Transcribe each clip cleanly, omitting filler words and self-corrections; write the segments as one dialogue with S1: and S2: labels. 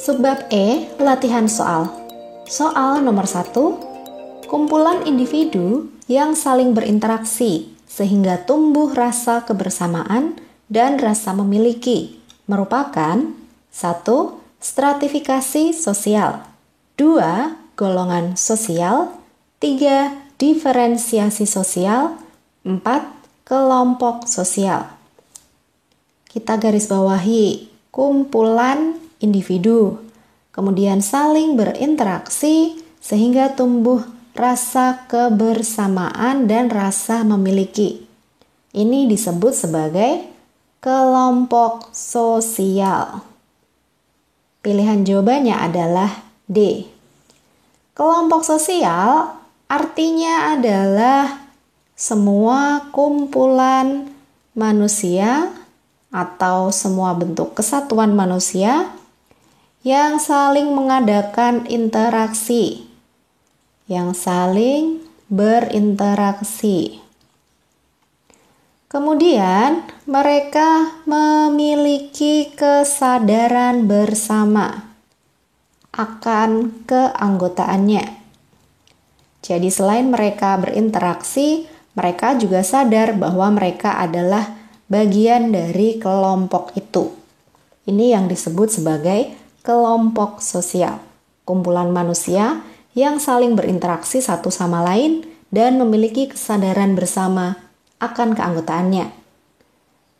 S1: Subbab E, latihan soal. Soal nomor 1, kumpulan individu yang saling berinteraksi sehingga tumbuh rasa kebersamaan dan rasa memiliki merupakan 1. Stratifikasi sosial, 2. Golongan sosial, 3. Diferensiasi sosial, 4. Kelompok sosial. Kita garis bawahi kumpulan individu, kemudian saling berinteraksi sehingga tumbuh rasa kebersamaan dan rasa memiliki. Ini disebut sebagai kelompok sosial. Pilihan jawabannya adalah D. Kelompok sosial artinya adalah semua kumpulan manusia atau semua bentuk kesatuan manusia yang saling mengadakan interaksi, yang saling berinteraksi. Kemudian mereka memiliki kesadaran bersama akan keanggotaannya. Jadi selain mereka berinteraksi, mereka juga sadar bahwa mereka adalah bagian dari kelompok itu. Ini yang disebut sebagai kelompok sosial, kumpulan manusia yang saling berinteraksi satu sama lain dan memiliki kesadaran bersama akan keanggotaannya.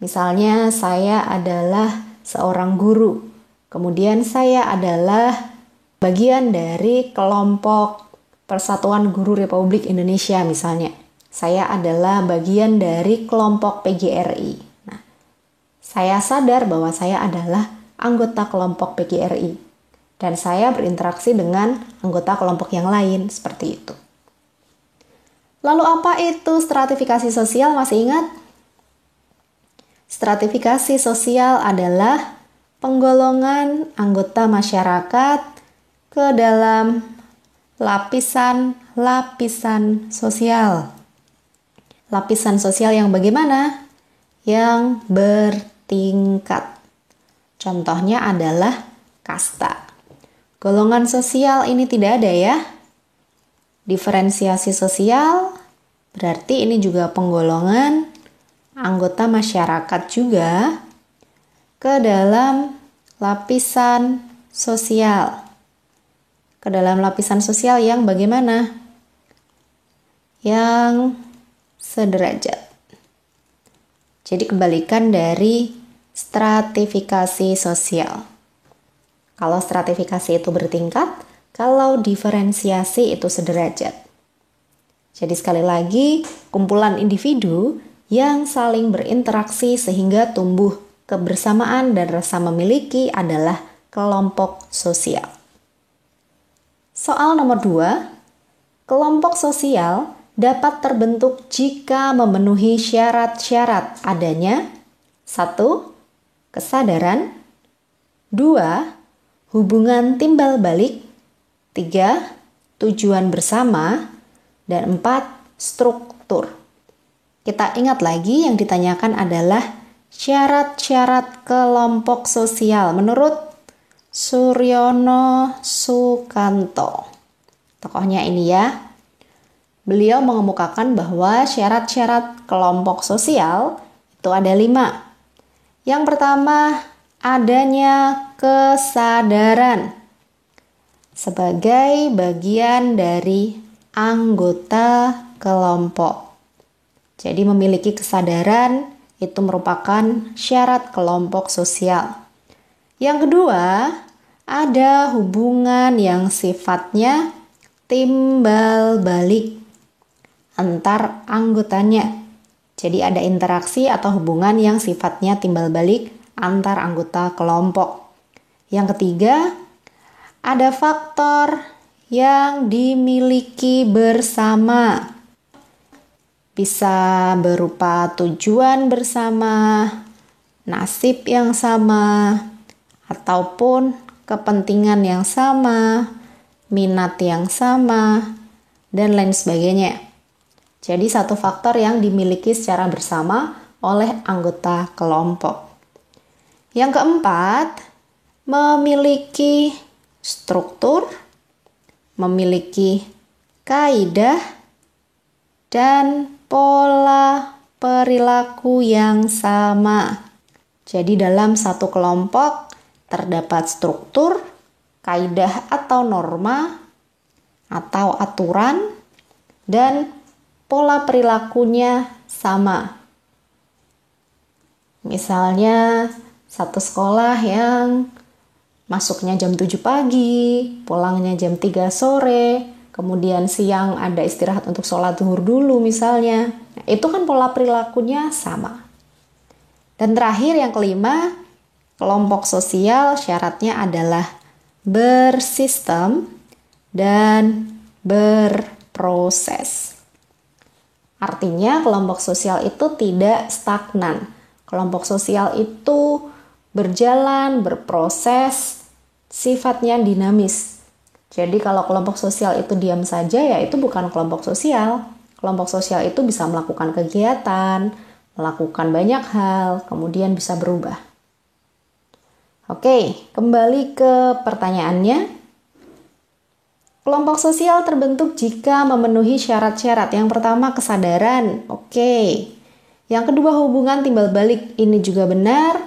S1: Misalnya saya adalah seorang guru, kemudian saya adalah bagian dari kelompok Persatuan Guru Republik Indonesia misalnya. Saya adalah bagian dari kelompok PGRI. Nah, saya sadar bahwa saya adalah anggota kelompok PGRI dan saya berinteraksi dengan anggota kelompok yang lain seperti itu. Lalu apa itu stratifikasi sosial? Masih ingat? Stratifikasi sosial adalah penggolongan anggota masyarakat ke dalam lapisan-lapisan sosial. Lapisan sosial yang bagaimana? Yang bertingkat. Contohnya adalah kasta. Golongan sosial ini tidak ada ya. Diferensiasi sosial berarti ini juga penggolongan anggota masyarakat juga ke dalam lapisan sosial. Ke dalam lapisan sosial yang bagaimana? Yang sederajat. Jadi kebalikan dari stratifikasi sosial. Kalau stratifikasi itu bertingkat, kalau diferensiasi itu sederajat. Jadi sekali lagi, kumpulan individu yang saling berinteraksi sehingga tumbuh kebersamaan dan rasa memiliki adalah kelompok sosial. Soal nomor 2, kelompok sosial dapat terbentuk jika memenuhi syarat-syarat adanya 1. Kesadaran, 2. Hubungan timbal balik, 3. Tujuan bersama, dan 4. Struktur. Kita ingat lagi yang ditanyakan adalah syarat-syarat kelompok sosial menurut Suryono Sukanto. Tokohnya ini ya. Beliau mengemukakan bahwa syarat-syarat kelompok sosial itu ada 5. Yang pertama, adanya kesadaran sebagai bagian dari anggota kelompok. Jadi memiliki kesadaran itu merupakan syarat kelompok sosial. Yang kedua, ada hubungan yang sifatnya timbal balik antar anggotanya. Jadi ada interaksi atau hubungan yang sifatnya timbal balik antar anggota kelompok. Yang ketiga, ada faktor yang dimiliki bersama. Bisa berupa tujuan bersama, nasib yang sama, ataupun kepentingan yang sama, minat yang sama, dan lain sebagainya. Jadi satu faktor yang dimiliki secara bersama oleh anggota kelompok. Yang keempat, memiliki struktur, memiliki kaidah, dan pola perilaku yang sama. Jadi dalam satu kelompok terdapat struktur, kaidah atau norma, atau aturan, dan pola perilakunya sama. Misalnya satu sekolah yang masuknya jam 7 pagi, pulangnya jam 3 sore, kemudian siang ada istirahat untuk sholat zuhur dulu misalnya. Nah, itu kan pola perilakunya sama. Dan terakhir yang kelima, kelompok sosial syaratnya adalah bersistem dan berproses. Artinya kelompok sosial itu tidak stagnan. Kelompok sosial itu berjalan, berproses, sifatnya dinamis. Jadi kalau kelompok sosial itu diam saja, ya itu bukan kelompok sosial. Kelompok sosial itu bisa melakukan kegiatan, melakukan banyak hal, kemudian bisa berubah. Oke, kembali ke pertanyaannya. Kelompok sosial terbentuk jika memenuhi syarat-syarat. Yang pertama, kesadaran. Oke. Yang kedua, hubungan timbal balik. Ini juga benar.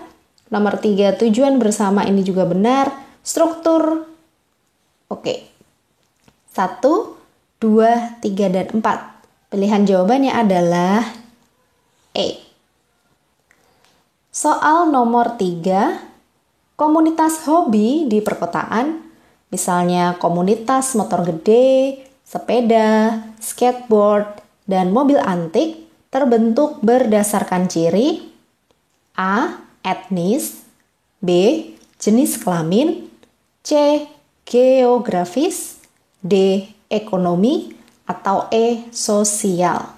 S1: Nomor 3, tujuan bersama. Ini juga benar. Struktur. Oke. 1, 2, 3, dan 4. Pilihan jawabannya adalah E. Soal nomor 3, komunitas hobi di perkotaan, misalnya komunitas motor gede, sepeda, skateboard, dan mobil antik, terbentuk berdasarkan ciri A. Etnis, B. Jenis kelamin, C. Geografis, D. Ekonomi, atau E. Sosial.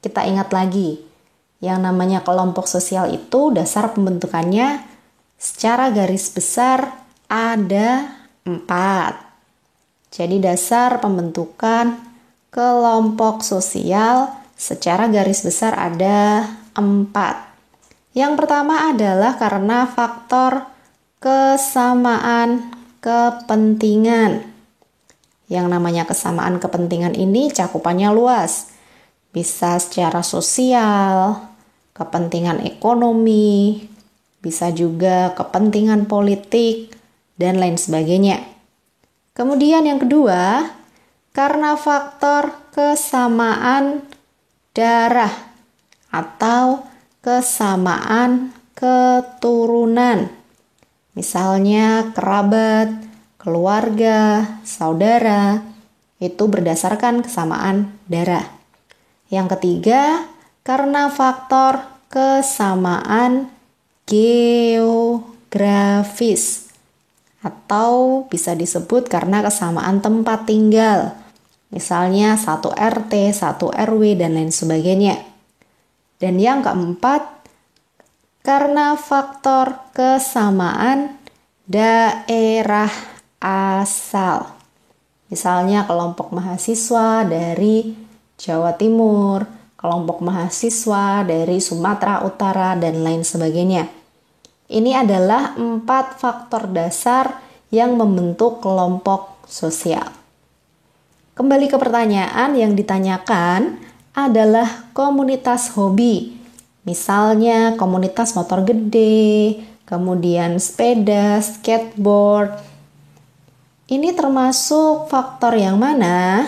S1: Kita ingat lagi, yang namanya kelompok sosial itu dasar pembentukannya secara garis besar ada 4. Jadi dasar pembentukan kelompok sosial secara garis besar ada 4. Yang pertama adalah karena faktor kesamaan kepentingan. Yang namanya kesamaan kepentingan ini cakupannya luas. Bisa secara sosial, kepentingan ekonomi, bisa juga kepentingan politik, dan lain sebagainya. Kemudian yang kedua, karena faktor kesamaan darah atau kesamaan keturunan. Misalnya kerabat, keluarga, saudara, itu berdasarkan kesamaan darah. Yang ketiga, karena faktor kesamaan geografis atau bisa disebut karena kesamaan tempat tinggal. Misalnya satu RT, satu RW, dan lain sebagainya. Dan yang keempat, karena faktor kesamaan daerah asal. Misalnya kelompok mahasiswa dari Jawa Timur, kelompok mahasiswa dari Sumatera Utara, dan lain sebagainya. Ini adalah 4 faktor dasar yang membentuk kelompok sosial. Kembali ke pertanyaan yang ditanyakan adalah komunitas hobi. Misalnya komunitas motor gede, kemudian sepeda, skateboard. Ini termasuk faktor yang mana?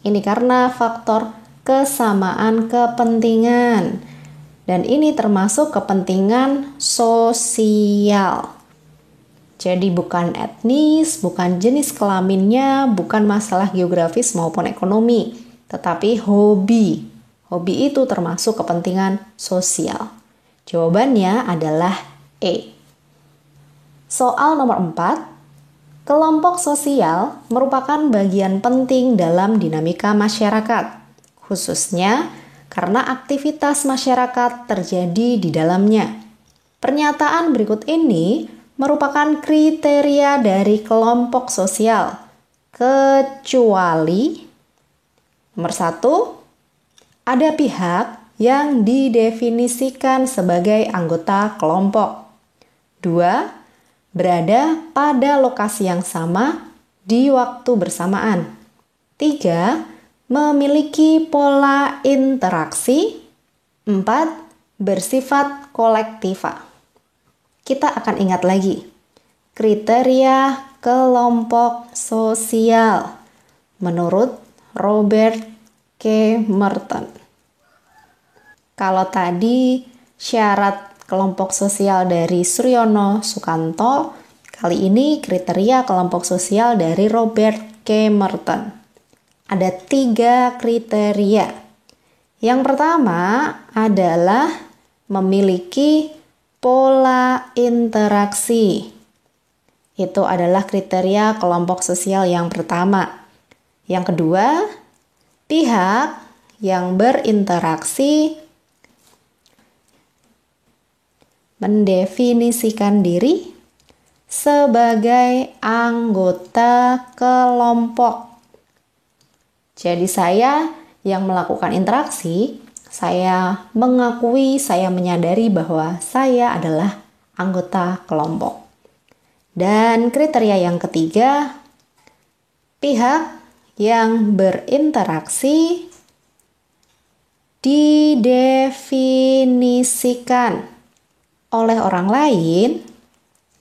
S1: Ini karena faktor kesamaan kepentingan. Dan ini termasuk kepentingan sosial. Jadi bukan etnis, bukan jenis kelaminnya, bukan masalah geografis maupun ekonomi, tetapi hobi. Hobi itu termasuk kepentingan sosial. Jawabannya adalah E. Soal nomor 4. Kelompok sosial merupakan bagian penting dalam dinamika masyarakat, khususnya karena aktivitas masyarakat terjadi di dalamnya. Pernyataan berikut ini merupakan kriteria dari kelompok sosial, kecuali nomor 1, ada pihak yang didefinisikan sebagai anggota kelompok. 2, berada pada lokasi yang sama di waktu bersamaan. 3. Memiliki pola interaksi. 4. Bersifat kolektiva. Kita akan ingat lagi. Kriteria kelompok sosial menurut Robert K. Merton. Kalau tadi syarat kelompok sosial dari Suryono Sukanto, kali ini kriteria kelompok sosial dari Robert K. Merton. Ada 3 kriteria. Yang pertama adalah memiliki pola interaksi. Itu adalah kriteria kelompok sosial yang pertama. Yang kedua, pihak yang berinteraksi mendefinisikan diri sebagai anggota kelompok. Jadi saya yang melakukan interaksi, saya mengakui, saya menyadari bahwa saya adalah anggota kelompok. Dan kriteria yang ketiga, pihak yang berinteraksi didefinisikan oleh orang lain.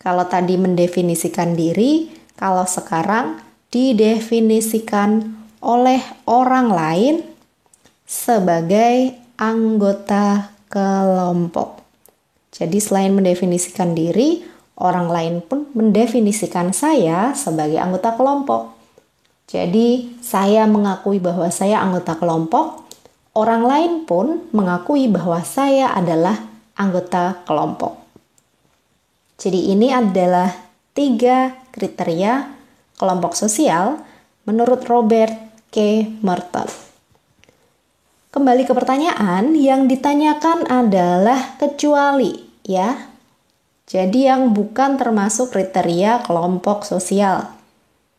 S1: Kalau tadi mendefinisikan diri, kalau sekarang didefinisikan oleh orang lain sebagai anggota kelompok. Jadi selain mendefinisikan diri, orang lain pun mendefinisikan saya sebagai anggota kelompok. Jadi saya mengakui bahwa saya anggota kelompok, orang lain pun mengakui bahwa saya adalah anggota kelompok. Jadi ini adalah 3 kriteria kelompok sosial menurut Robert K. Merton. Kembali ke pertanyaan, yang ditanyakan adalah kecuali, ya. Jadi yang bukan termasuk kriteria kelompok sosial.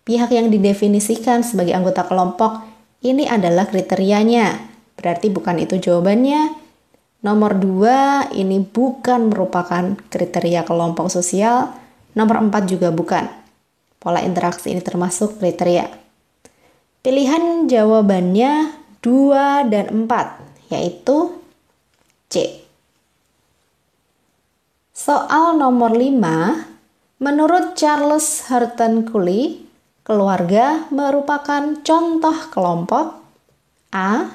S1: Pihak yang didefinisikan sebagai anggota kelompok, ini adalah kriterianya. Berarti bukan itu jawabannya. Nomor 2, ini bukan merupakan kriteria kelompok sosial. Nomor 4 juga bukan. Pola interaksi ini termasuk kriteria. Pilihan jawabannya 2 dan 4, yaitu C. Soal nomor 5, menurut Charles Hurton Cooley, keluarga merupakan contoh kelompok A.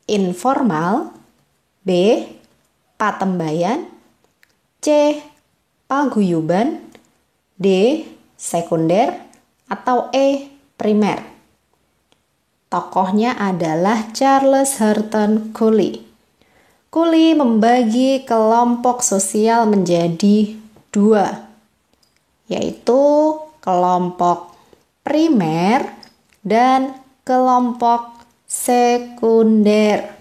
S1: Informal, B. Patembayan, C. Paguyuban, D. Sekunder, atau E. Primer. Tokohnya adalah Charles Hurton Cooley. Cooley membagi kelompok sosial menjadi 2, yaitu kelompok primer dan kelompok sekunder.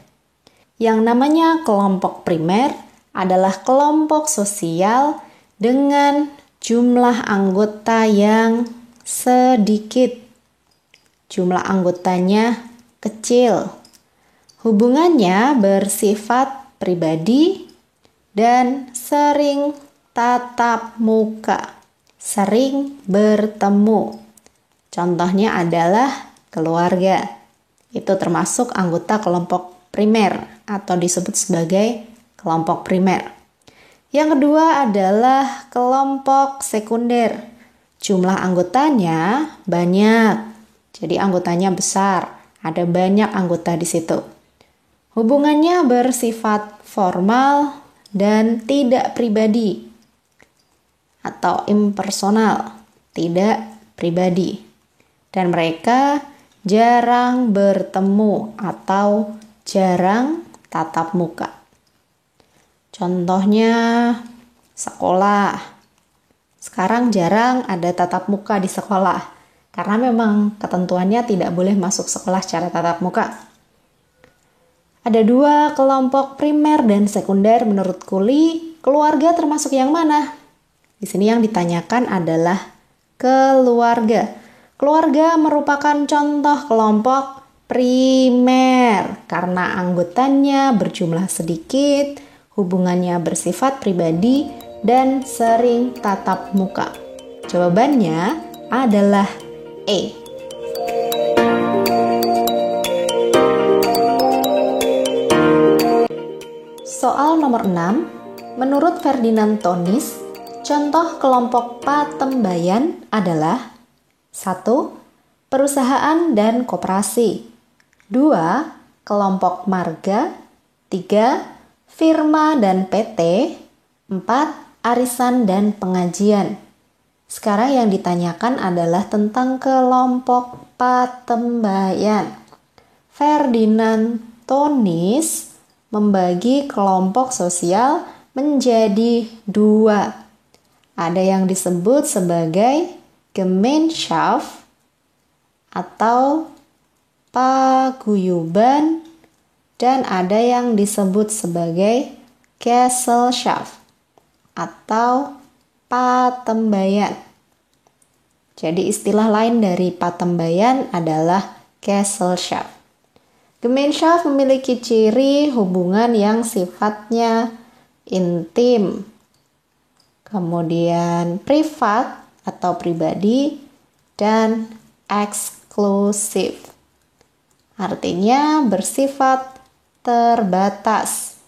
S1: Yang namanya kelompok primer adalah kelompok sosial dengan jumlah anggota yang sedikit. Jumlah anggotanya kecil. Hubungannya bersifat pribadi dan sering tatap muka, sering bertemu. Contohnya adalah keluarga. Itu termasuk anggota kelompok primer atau disebut sebagai kelompok primer. Yang kedua adalah kelompok sekunder. Jumlah anggotanya banyak. Jadi anggotanya besar, ada banyak anggota di situ. Hubungannya bersifat formal dan tidak pribadi atau impersonal, tidak pribadi. Dan mereka jarang bertemu atau jarang tatap muka. Contohnya sekolah. Sekarang jarang ada tatap muka di sekolah karena memang ketentuannya tidak boleh masuk sekolah secara tatap muka. Ada 2 kelompok primer dan sekunder menurut Cooley. Keluarga termasuk yang mana? Di sini yang ditanyakan adalah keluarga. Keluarga merupakan contoh kelompok primer karena anggotanya berjumlah sedikit, hubungannya bersifat pribadi, dan sering tatap muka. Jawabannya adalah E. Soal nomor 6. Menurut Ferdinand Tonis, contoh kelompok patembayan adalah 1. Perusahaan dan koperasi. 2. Kelompok marga. 3. Firma dan PT. 4. Arisan dan pengajian. Sekarang yang ditanyakan adalah tentang kelompok patembayan. Ferdinand Tonis membagi kelompok sosial menjadi 2. Ada yang disebut sebagai Gemeinschaft atau paguyuban dan ada yang disebut sebagai Gesellschaft atau patembayan. Jadi istilah lain dari patembayan adalah Gesellschaft. Gemeinschaft memiliki ciri hubungan yang sifatnya intim, kemudian privat atau pribadi, dan eksklusif. Artinya bersifat terbatas,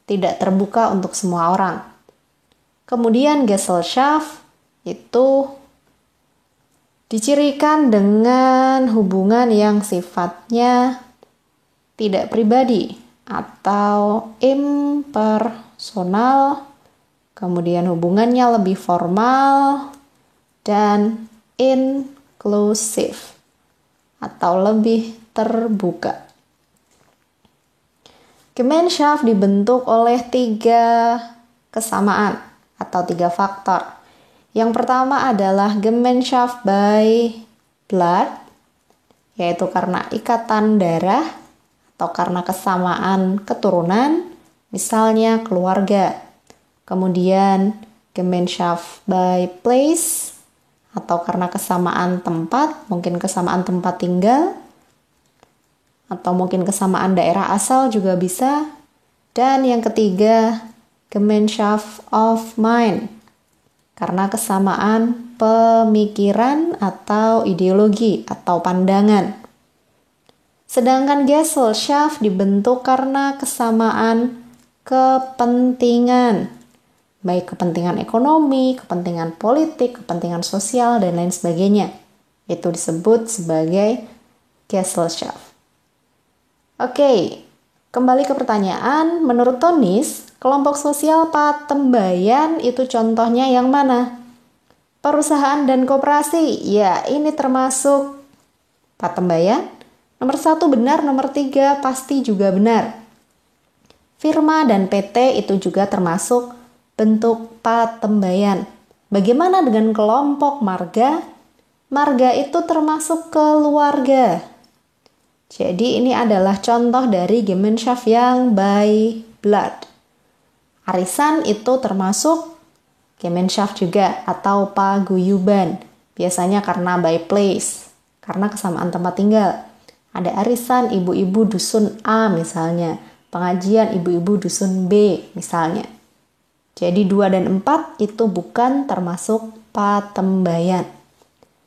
S1: tidak terbuka untuk semua orang. Kemudian Gesellschaft itu dicirikan dengan hubungan yang sifatnya tidak pribadi atau impersonal, kemudian hubungannya lebih formal dan inklusif atau lebih terbuka. Gemeinschaft dibentuk oleh 3 kesamaan atau 3 faktor. Yang pertama adalah Gemeinschaft by blood, yaitu karena ikatan darah atau karena kesamaan keturunan, misalnya keluarga. Kemudian Gemeinschaft by place atau karena kesamaan tempat, mungkin kesamaan tempat tinggal atau mungkin kesamaan daerah asal juga bisa. Dan yang ketiga, Gemeinschaft of mind, karena kesamaan pemikiran atau ideologi atau pandangan. Sedangkan Gesellschaft dibentuk karena kesamaan kepentingan, baik kepentingan ekonomi, kepentingan politik, kepentingan sosial, dan lain sebagainya. Itu disebut sebagai Gesellschaft. Oke, kembali ke pertanyaan. Menurut Tonis, kelompok sosial patembayan itu contohnya yang mana? Perusahaan dan koperasi. Ya, ini termasuk patembayan. Nomor 1 benar, nomor 3 pasti juga benar. Firma dan PT itu juga termasuk bentuk patembayan. Bagaimana dengan kelompok marga? Marga itu termasuk keluarga. Jadi ini adalah contoh dari Gemeinschaft yang by blood. Arisan itu termasuk Gemeinschaft juga atau paguyuban. Biasanya karena by place, karena kesamaan tempat tinggal. Ada arisan ibu-ibu dusun A misalnya, pengajian ibu-ibu dusun B misalnya. Jadi 2 dan 4 itu bukan termasuk patembayan.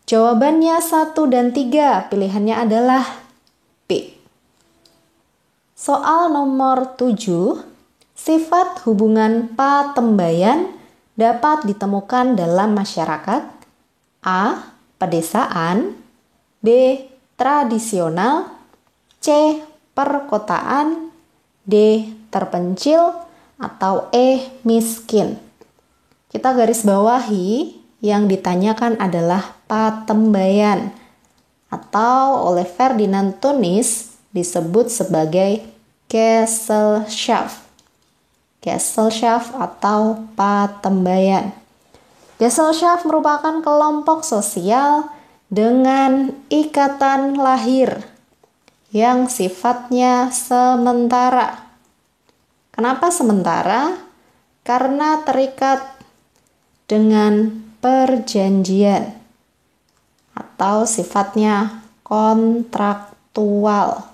S1: Jawabannya 1 dan 3, pilihannya adalah B. Soal nomor 7, sifat hubungan patembayan dapat ditemukan dalam masyarakat. A. Pedesaan. B. Tradisional. C. Perkotaan. D. Terpencil. Atau E. Miskin. Kita garis bawahi yang ditanyakan adalah patembayan atau oleh Ferdinand Tonis disebut sebagai Gesellschaft. Gesellschaft atau patembayan. Gesellschaft merupakan kelompok sosial dengan ikatan lahir yang sifatnya sementara. Kenapa sementara? Karena terikat dengan perjanjian atau sifatnya kontraktual.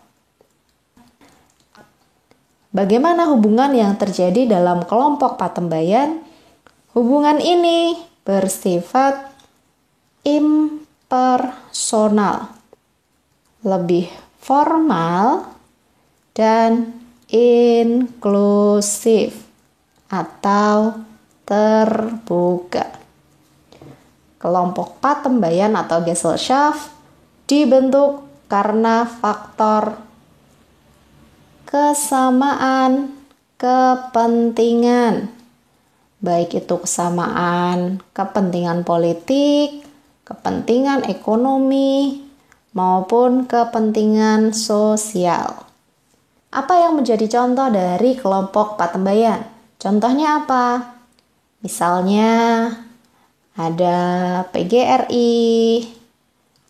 S1: Bagaimana hubungan yang terjadi dalam kelompok patembayan? Hubungan ini bersifat impersonal, lebih formal dan inklusif atau terbuka. Kelompok patembayan atau Gesellschaft dibentuk karena faktor kesamaan kepentingan, baik itu kesamaan kepentingan politik, kepentingan ekonomi, maupun kepentingan sosial. Apa yang menjadi contoh dari kelompok patembayan? Contohnya apa? Misalnya ada PGRI,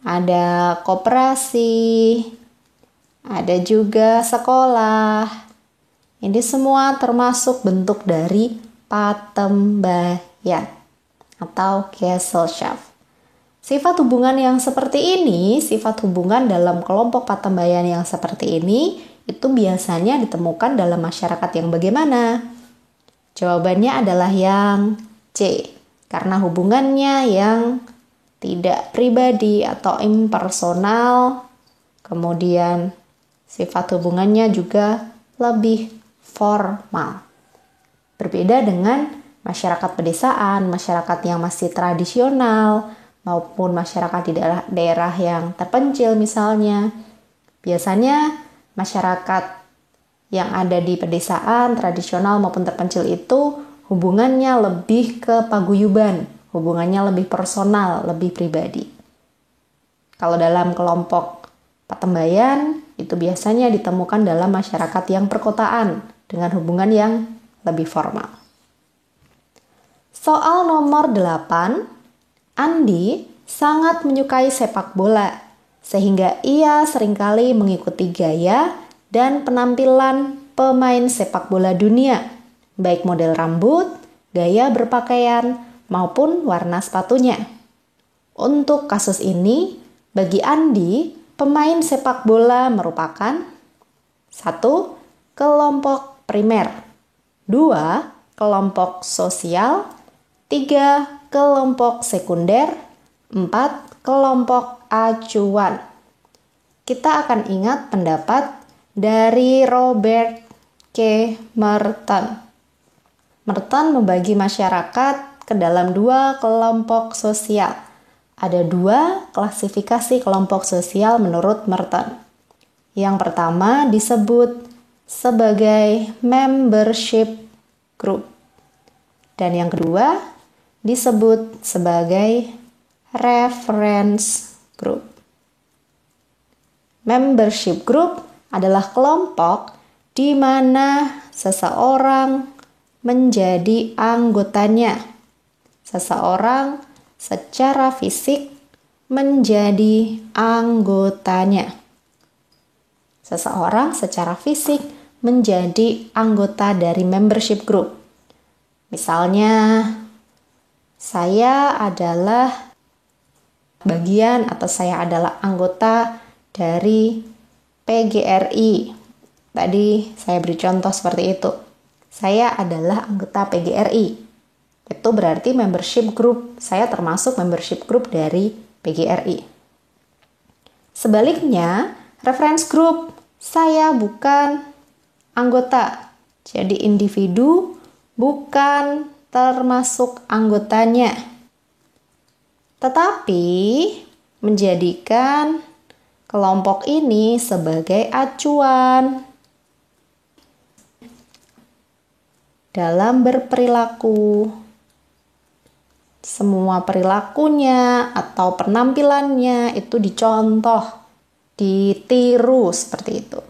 S1: ada koperasi, ada juga sekolah. Ini semua termasuk bentuk dari patembayan atau Gesellschaft. Sifat hubungan yang seperti ini, sifat hubungan dalam kelompok patembayan yang seperti ini, itu biasanya ditemukan dalam masyarakat yang bagaimana? Jawabannya adalah yang C, karena hubungannya yang tidak pribadi atau impersonal, kemudian sifat hubungannya juga lebih formal. Berbeda dengan masyarakat pedesaan, masyarakat yang masih tradisional, maupun masyarakat di daerah yang terpencil misalnya. Biasanya masyarakat yang ada di pedesaan, tradisional maupun terpencil itu hubungannya lebih ke paguyuban, hubungannya lebih personal, lebih pribadi. Kalau dalam kelompok patembayan, itu biasanya ditemukan dalam masyarakat yang perkotaan dengan hubungan yang lebih formal. Soal nomor 8, Andi sangat menyukai sepak bola, sehingga ia seringkali mengikuti gaya dan penampilan pemain sepak bola dunia, baik model rambut, gaya berpakaian, maupun warna sepatunya. Untuk kasus ini, bagi Andi, pemain sepak bola merupakan 1. Kelompok primer, 2. Kelompok sosial, 3. Kelompok sekunder, 4. Kelompok acuan. Kita akan ingat pendapat dari Robert K. Merton. Merton membagi masyarakat ke dalam 2 kelompok sosial. Ada 2 klasifikasi kelompok sosial menurut Merton. Yang pertama disebut sebagai membership group. Dan yang kedua disebut sebagai reference group. Membership group adalah kelompok di mana seseorang menjadi anggotanya. Seseorang secara fisik menjadi anggotanya. Seseorang secara fisik menjadi anggota dari membership group. Misalnya, saya adalah bagian atau saya adalah anggota dari PGRI. Tadi saya beri contoh seperti itu. Saya adalah anggota PGRI. Itu berarti membership group. Saya termasuk membership group dari PGRI. Sebaliknya, reference group, saya bukan anggota. Jadi individu bukan termasuk anggotanya. Tetapi menjadikan kelompok ini sebagai acuan dalam berperilaku. Semua perilakunya atau penampilannya itu dicontoh, ditiru seperti itu.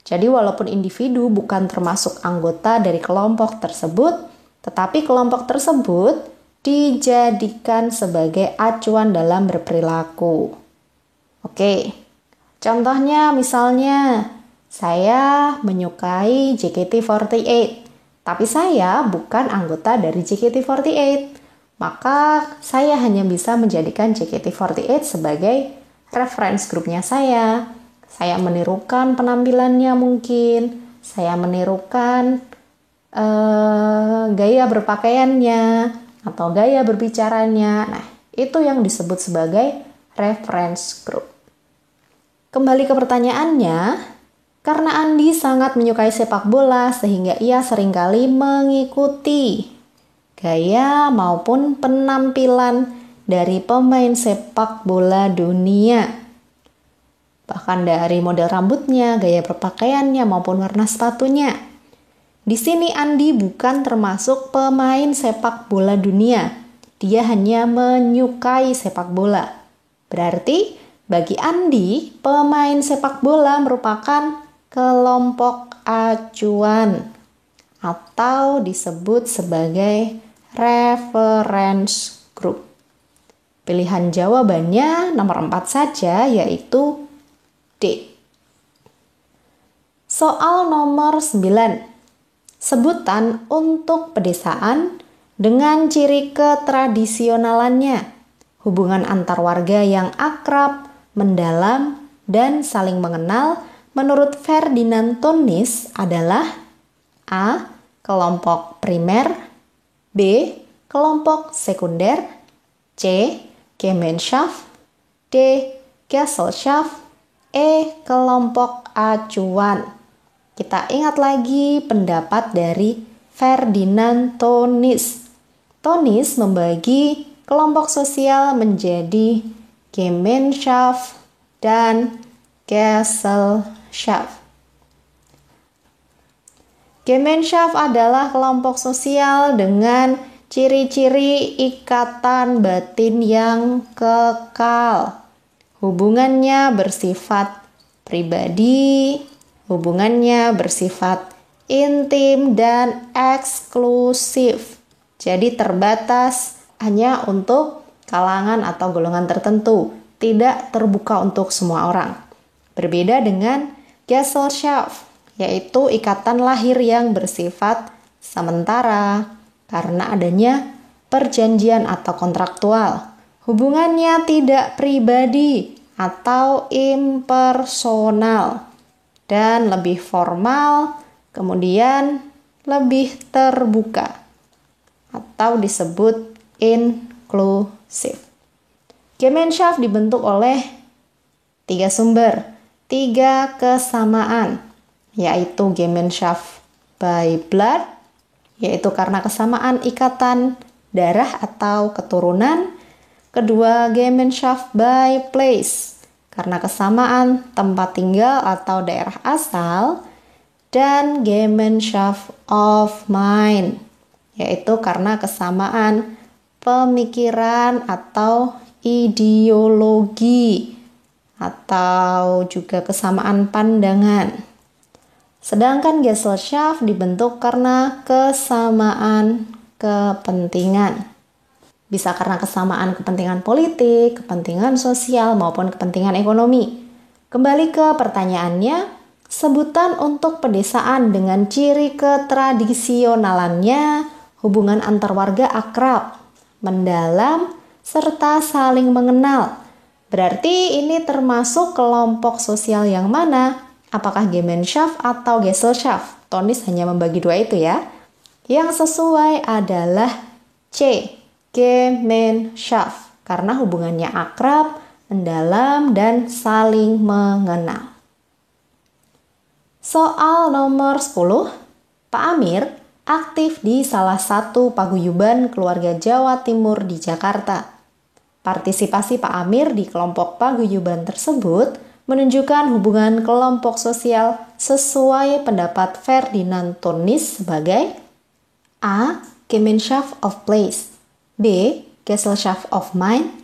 S1: Jadi walaupun individu bukan termasuk anggota dari kelompok tersebut, tetapi kelompok tersebut dijadikan sebagai acuan dalam berperilaku. Oke, contohnya misalnya saya menyukai JKT48. Tapi saya bukan anggota dari JKT48, maka saya hanya bisa menjadikan JKT48 sebagai reference grupnya saya. Saya menirukan penampilannya mungkin, saya menirukan gaya berpakaiannya, atau gaya berbicaranya. Nah, itu yang disebut sebagai reference group. Kembali ke pertanyaannya, karena Andi sangat menyukai sepak bola sehingga ia seringkali mengikuti gaya maupun penampilan dari pemain sepak bola dunia. Bahkan dari model rambutnya, gaya berpakaiannya maupun warna sepatunya. Di sini Andi bukan termasuk pemain sepak bola dunia. Dia hanya menyukai sepak bola. Berarti bagi Andi, pemain sepak bola merupakan kelompok acuan atau disebut sebagai reference group. Pilihan jawabannya nomor 4 saja, yaitu D. Soal nomor 9. Sebutan untuk pedesaan dengan ciri ketradisionalannya, hubungan antar warga yang akrab, mendalam, dan saling mengenal menurut Ferdinand Tonnis adalah A. Kelompok primer, B. Kelompok sekunder, C. Gemeinschaft, D. Gesellschaft, E. Kelompok acuan. Kita ingat lagi pendapat dari Ferdinand Tonnis. Tonnis membagi kelompok sosial menjadi Gemeinschaft dan Gesellschaft. Gemeinschaft adalah kelompok sosial dengan ciri-ciri ikatan batin yang kekal. Hubungannya bersifat pribadi, hubungannya bersifat intim dan eksklusif. Jadi terbatas hanya untuk kalangan atau golongan tertentu, tidak terbuka untuk semua orang. Berbeda dengan Gesellschaft, yaitu ikatan lahir yang bersifat sementara karena adanya perjanjian atau kontraktual. Hubungannya tidak pribadi atau impersonal dan lebih formal, kemudian lebih terbuka atau disebut inklusif. Gemeinschaft dibentuk oleh 3 sumber, 3 kesamaan, yaitu Gemeinschaft by blood, yaitu karena kesamaan ikatan darah atau keturunan. Kedua, Gemeinschaft by place, karena kesamaan tempat tinggal atau daerah asal. Dan Gemeinschaft of mind, yaitu karena kesamaan pemikiran atau ideologi atau juga kesamaan pandangan. Sedangkan Gesellschaft dibentuk karena kesamaan kepentingan. Bisa karena kesamaan kepentingan politik, kepentingan sosial, maupun kepentingan ekonomi. Kembali ke pertanyaannya, sebutan untuk pedesaan dengan ciri ketradisionalannya, hubungan antar warga akrab, mendalam, serta saling mengenal. Berarti ini termasuk kelompok sosial yang mana? Apakah Gemeinschaft atau Gesellschaft? Tonnis hanya membagi 2 itu ya. Yang sesuai adalah C. Gemeinschaft, karena hubungannya akrab, mendalam, dan saling mengenal. Soal nomor 10, Pak Amir aktif di salah satu paguyuban keluarga Jawa Timur di Jakarta. Partisipasi Pak Amir di kelompok paguyuban tersebut menunjukkan hubungan kelompok sosial sesuai pendapat Ferdinand Tonnis sebagai A. Gemeinschaft of place, B. Gesellschaft of mind,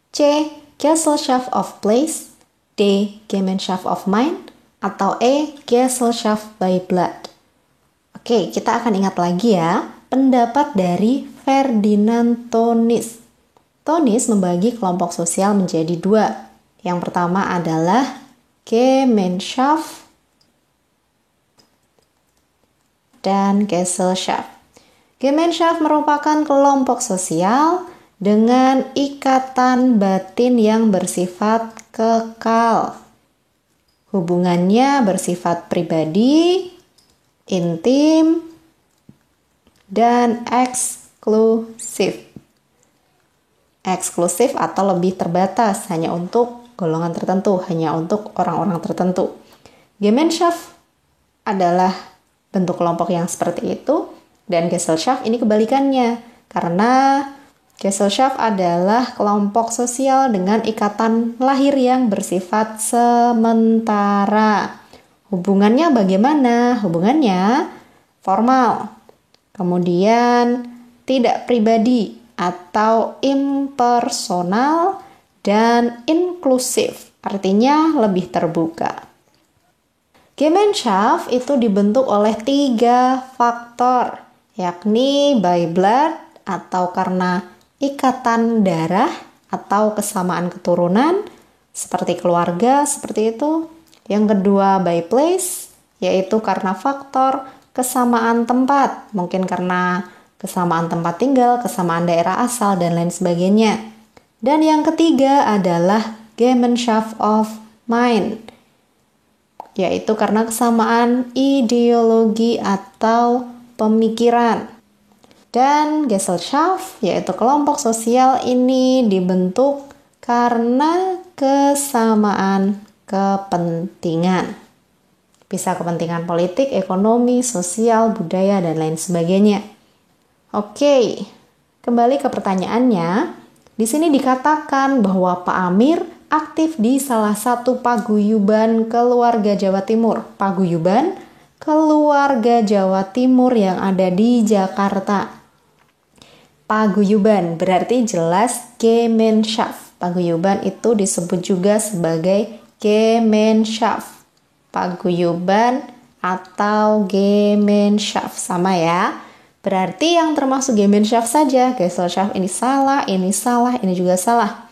S1: C. Gesellschaft of place, D. Gemeinschaft of mind, atau E. Gesellschaft by blood. Oke, kita akan ingat lagi ya pendapat dari Ferdinand Tonnis. Tonnis membagi kelompok sosial menjadi 2. Yang pertama adalah Gemeinschaft dan Gesellschaft. Gemeinschaft merupakan kelompok sosial dengan ikatan batin yang bersifat kekal. Hubungannya bersifat pribadi, intim, dan eksklusif. eksklusif atau lebih terbatas, hanya untuk golongan tertentu, hanya untuk orang-orang tertentu. Gemeinschaft adalah bentuk kelompok yang seperti itu, dan Gesellschaft ini kebalikannya, karena Gesellschaft adalah kelompok sosial dengan ikatan lahir yang bersifat sementara. Hubungannya bagaimana? Hubungannya formal, kemudian tidak pribadi atau impersonal, dan inklusif, artinya lebih terbuka. Gemeinschaft itu dibentuk oleh 3 faktor, yakni by blood atau karena ikatan darah atau kesamaan keturunan, seperti keluarga, seperti itu. Yang kedua by place, yaitu karena faktor kesamaan tempat, mungkin karena kesamaan tempat tinggal, kesamaan daerah asal, dan lain sebagainya. Dan yang ketiga adalah Gemeinschaft of Mind, yaitu karena kesamaan ideologi atau pemikiran. Dan Gesellschaft, yaitu kelompok sosial ini dibentuk karena kesamaan kepentingan. Bisa kepentingan politik, ekonomi, sosial, budaya, dan lain sebagainya. Oke, kembali ke pertanyaannya. Di sini dikatakan bahwa Pak Amir aktif di salah satu paguyuban keluarga Jawa Timur. Paguyuban keluarga Jawa Timur yang ada di Jakarta. Paguyuban berarti jelas Gemeinschaft. Paguyuban itu disebut juga sebagai Gemeinschaft. Paguyuban atau Gemeinschaft sama ya. Berarti yang termasuk Gemeinschaft saja. Gesellschaft ini salah, ini juga salah.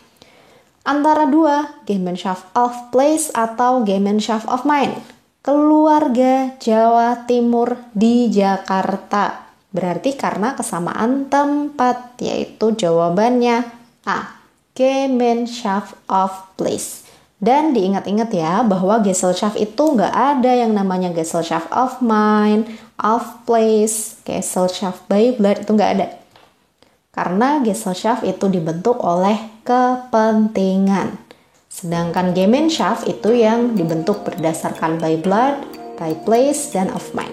S1: Antara dua, Gemeinschaft of Place atau Gemeinschaft of Mind. Keluarga Jawa Timur di Jakarta. Berarti karena kesamaan tempat, yaitu jawabannya A. Gemeinschaft of Place. Dan diingat-ingat ya bahwa Gesellschaft itu nggak ada yang namanya Gesellschaft of Mind, of Place, Gesellschaft by Blood, itu nggak ada. Karena Gesellschaft itu dibentuk oleh kepentingan. Sedangkan Gemeinschaft itu yang dibentuk berdasarkan by blood, by place, dan of mind.